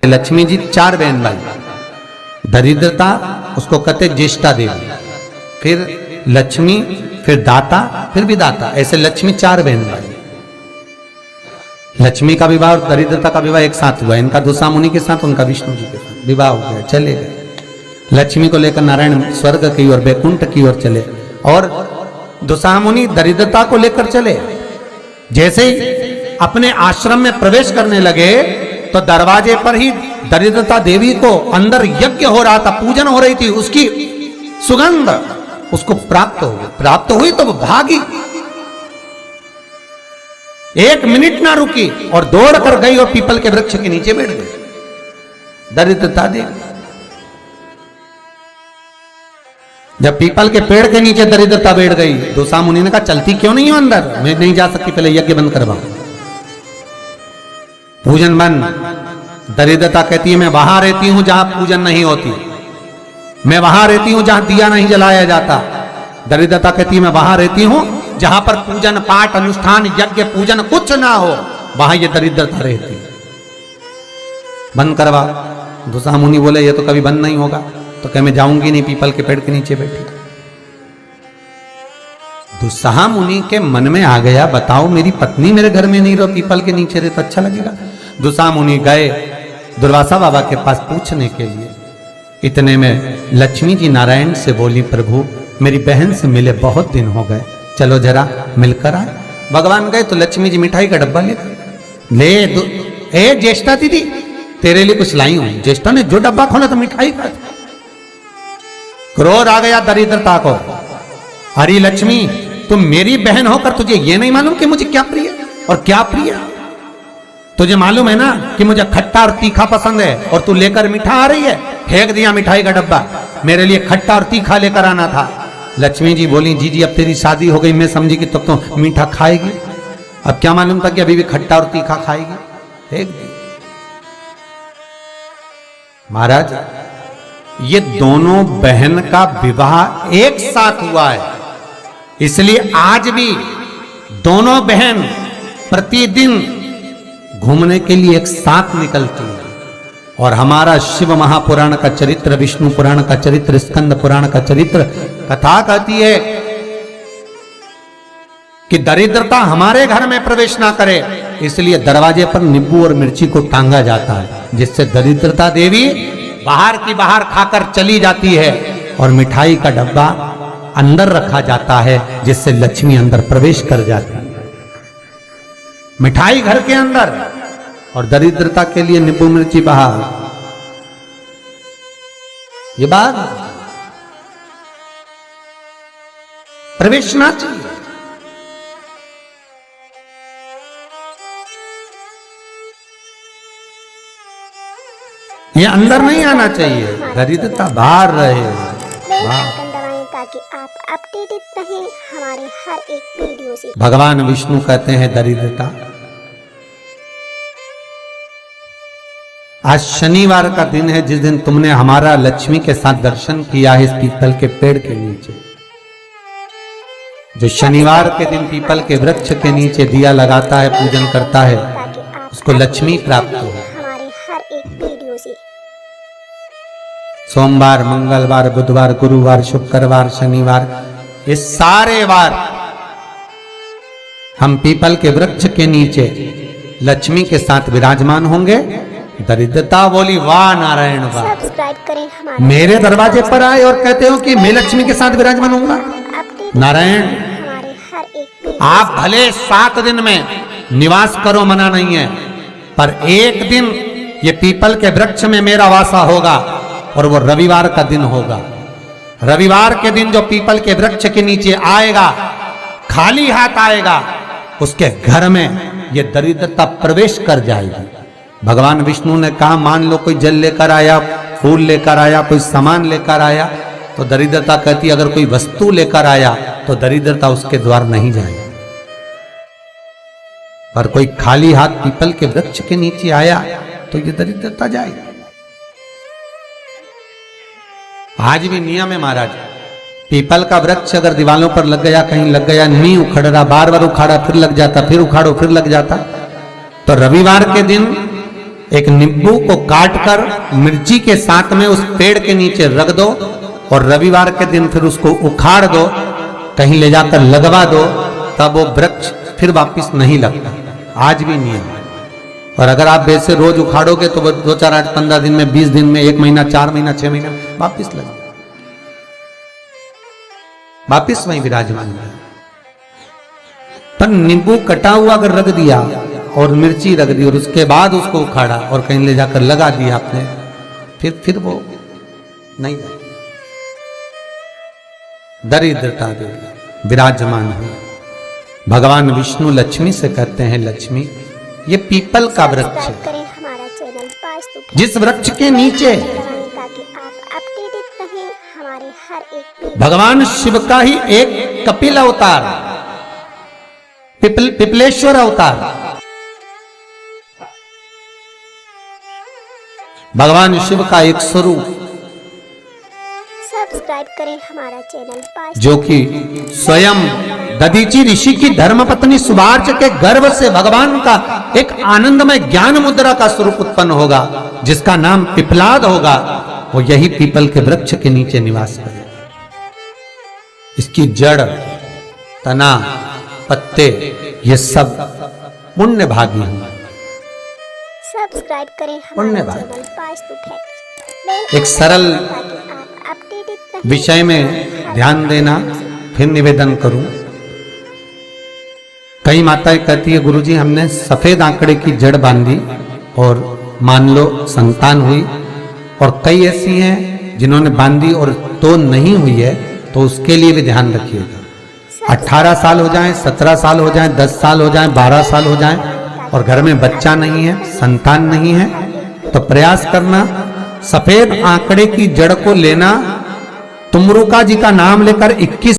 लक्ष्मी जी 4 बहन भाई, दरिद्रता उसको कहते ज्येष्ठा देवी, फिर लक्ष्मी, फिर दाता, फिर विदाता, ऐसे लक्ष्मी 4 बहन भाई। लक्ष्मी का विवाह और दरिद्रता का विवाह एक साथ हुआ, इनका दुसा मुनि के साथ, उनका विष्णु जी के साथ विवाह हो गया, चले गए। लक्ष्मी को लेकर नारायण स्वर्ग की ओर, बैकुंठ की ओर चले, और दुसा मुनि दरिद्रता को लेकर चले। जैसे ही अपने आश्रम में प्रवेश करने लगे तो दरवाजे पर ही दरिद्रता देवी को अंदर यज्ञ हो रहा था, पूजन हो रही थी, उसकी सुगंध उसको प्राप्त हो गई। प्राप्त हुई तो वो भागी, 1 मिनट ना रुकी और दौड़ कर गई और पीपल के वृक्ष के नीचे बैठ गई दरिद्रता देवी। जब पीपल के पेड़ के नीचे दरिद्रता बैठ गई, दुसा मुनि ने कहा चलती क्यों नहीं हो अंदर? मैं नहीं जा सकती, पहले यज्ञ बंद करवाओ, पूजन बंद। दरिद्रता कहती है मैं वहां रहती हूं जहां पूजन नहीं होती, मैं वहां रहती हूं जहां दिया नहीं जलाया जाता। दरिद्रता कहती है मैं वहां रहती हूं जहां पर पूजन पाठ अनुष्ठान यज्ञ पूजन कुछ ना हो, वहां ये दरिद्रता रहती। बंद करवा। दुसा मुनि बोले ये तो कभी बंद नहीं होगा। तो कह मैं जाऊंगी नहीं, पीपल के पेड़ के नीचे बैठी। दुस्साह मुनि के मन में आ गया, बताओ मेरी पत्नी मेरे घर में नहीं रहो, पीपल के नीचे रहे तो अच्छा लगेगा। दुस्साह मुनि गए दुर्वासा बाबा के पास पूछने के लिए। इतने में लक्ष्मी जी नारायण से बोली, प्रभु मेरी बहन से मिले बहुत दिन हो गए, चलो जरा मिलकर आए। भगवान गए तो लक्ष्मी जी मिठाई का डब्बा ले ए ज्येष्ठा दीदी तेरे लिए कुछ लाई हूं। ज्येष्ठा ने जो डब्बा खोला तो मिठाई का। क्रोध आ गया दरिद्रता को, हरी लक्ष्मी तुम मेरी बहन होकर तुझे ये नहीं मालूम कि मुझे क्या प्रिय और क्या प्रिय? तुझे मालूम है ना कि मुझे खट्टा और तीखा पसंद है, और तू लेकर मीठा आ रही है। फेंक दिया मिठाई का डब्बा, मेरे लिए खट्टा और तीखा लेकर आना था। लक्ष्मी जी बोली जी अब तेरी शादी हो गई, मैं समझी कि तब तो मीठा खाएगी, अब क्या मालूम था कि अभी भी खट्टा और तीखा खाएगी। फेंक दी। महाराज ये दोनों बहन का विवाह एक साथ हुआ है, इसलिए आज भी दोनों बहन प्रतिदिन घूमने के लिए एक साथ निकलती है। और हमारा शिव महापुराण का चरित्र, विष्णु पुराण का चरित्र, स्कंद पुराण का चरित्र कथा कहती है कि दरिद्रता हमारे घर में प्रवेश ना करे, इसलिए दरवाजे पर नींबू और मिर्ची को टांगा जाता है, जिससे दरिद्रता देवी बाहर की बाहर खाकर चली जाती है, और मिठाई का डब्बा अंदर रखा जाता है, जिससे लक्ष्मी अंदर प्रवेश कर जाती है। मिठाई घर के अंदर और दरिद्रता के लिए नींबू मिर्ची बाहर। ये बात प्रवेश ना चाहिए। ये अंदर नहीं आना चाहिए, दरिद्रता बाहर रहे। ताकि आप अपडेटेड रहें हमारे हर एक वीडियो से। भगवान विष्णु कहते हैं दरिद्रता। आज शनिवार का दिन है, जिस दिन तुमने हमारा लक्ष्मी के साथ दर्शन किया है इस पीपल के पेड़ के नीचे। जो शनिवार के दिन पीपल के वृक्ष के नीचे दिया लगाता है, पूजन करता है, उसको लक्ष्मी प्राप्त हो। हमारे हर एक वीडियो से सोमवार, मंगलवार, बुधवार, गुरुवार, शुक्रवार, शनिवार, ये सारे वार हम पीपल के वृक्ष के नीचे लक्ष्मी के साथ विराजमान होंगे। दरिद्रता बोली वाह नारायण वाह, सब्सक्राइब करें हमारे मेरे दरवाजे पर आए और कहते हो कि मैं लक्ष्मी के साथ विराजमान होऊंगा। नारायण हमारे हर एक आप भले 7 दिन में निवास करो, मना नहीं है, पर एक दिन ये पीपल के वृक्ष में मेरा वासा होगा, और वो रविवार का दिन होगा। रविवार के दिन जो पीपल के वृक्ष के नीचे आएगा, खाली हाथ आएगा, उसके घर में ये दरिद्रता प्रवेश कर जाएगी। भगवान विष्णु ने कहा मान लो कोई जल लेकर आया, फूल लेकर आया, कोई सामान लेकर आया, तो दरिद्रता कहती अगर कोई वस्तु लेकर आया तो दरिद्रता उसके द्वार नहीं जाएगी। पर कोई खाली हाथ पीपल के वृक्ष के नीचे आया तो ये दरिद्रता जाएगी। आज भी नियम है महाराज, पीपल का वृक्ष अगर दीवालों पर लग गया, कहीं लग गया, नहीं उखड़ रहा, बार बार उखाड़ा फिर लग जाता, फिर उखाड़ो फिर लग जाता, तो रविवार के दिन एक नींबू को काटकर मिर्ची के साथ में उस पेड़ के नीचे रख दो और रविवार के दिन फिर उसको उखाड़ दो, कहीं ले जाकर लगवा दो, तब वो वृक्ष फिर वापस नहीं लगता। आज भी नियम है। और अगर आप वैसे रोज उखाड़ोगे तो वो 2, 4, 8, 15 दिन में, 20 दिन में, 1 महीना, 4 महीना, 6 महीना वापिस लगा, वापिस वहीं विराजमान है। पर नींबू कटा हुआ अगर रख दिया और मिर्ची रख दी और उसके बाद उसको उखाड़ा और कहीं ले जाकर लगा दिया आपने, फिर वो नहीं, दरिद्रता देगी, विराजमान है। भगवान विष्णु लक्ष्मी से कहते हैं, लक्ष्मी ये पीपल का वृक्ष है, करें हमारा चैनल वास्तु जिस वृक्ष के नीचे ताकि आप अपडेटेड रहें हमारे हर एक वीडियो। भगवान शिव का ही एक कपिल अवतार, पिपलेश्वर अवतार, भगवान शिव का एक स्वरूप सब्सक्राइब करें हमारा चैनल वास्तु जो कि स्वयं दधीचि ऋषि की धर्मपत्नी सुबार्च के गर्भ से भगवान का एक आनंदमय ज्ञान मुद्रा का स्वरूप उत्पन्न होगा, जिसका नाम पिपलाद होगा। वो यही पीपल के वृक्ष के नीचे निवास करेगा। इसकी जड़, तना, पत्ते ये सब पुण्य भागी होंगे। सब्सक्राइब करें पुण्य हमारा भागी। Channel vastu fact. एक सरल ताकि आप अपडेटेड रहें विषय में ध्यान देना, फिर निवेदन करूं। कई माताएं कहती है, गुरुजी हमने सफेद आंकड़े की जड़ बांधी और मान लो संतान हुई, और कई ऐसी हैं जिन्होंने बांधी और तो नहीं हुई है, तो उसके लिए भी ध्यान रखिएगा। 18 साल हो जाएं, 17 साल हो जाएं, 10 साल हो जाएं, 12 साल हो जाएं और घर में बच्चा नहीं है, संतान नहीं है, तो प्रयास करना सफेद आंकड़े की जड़ को लेना, तुमरुका जी का नाम लेकर 21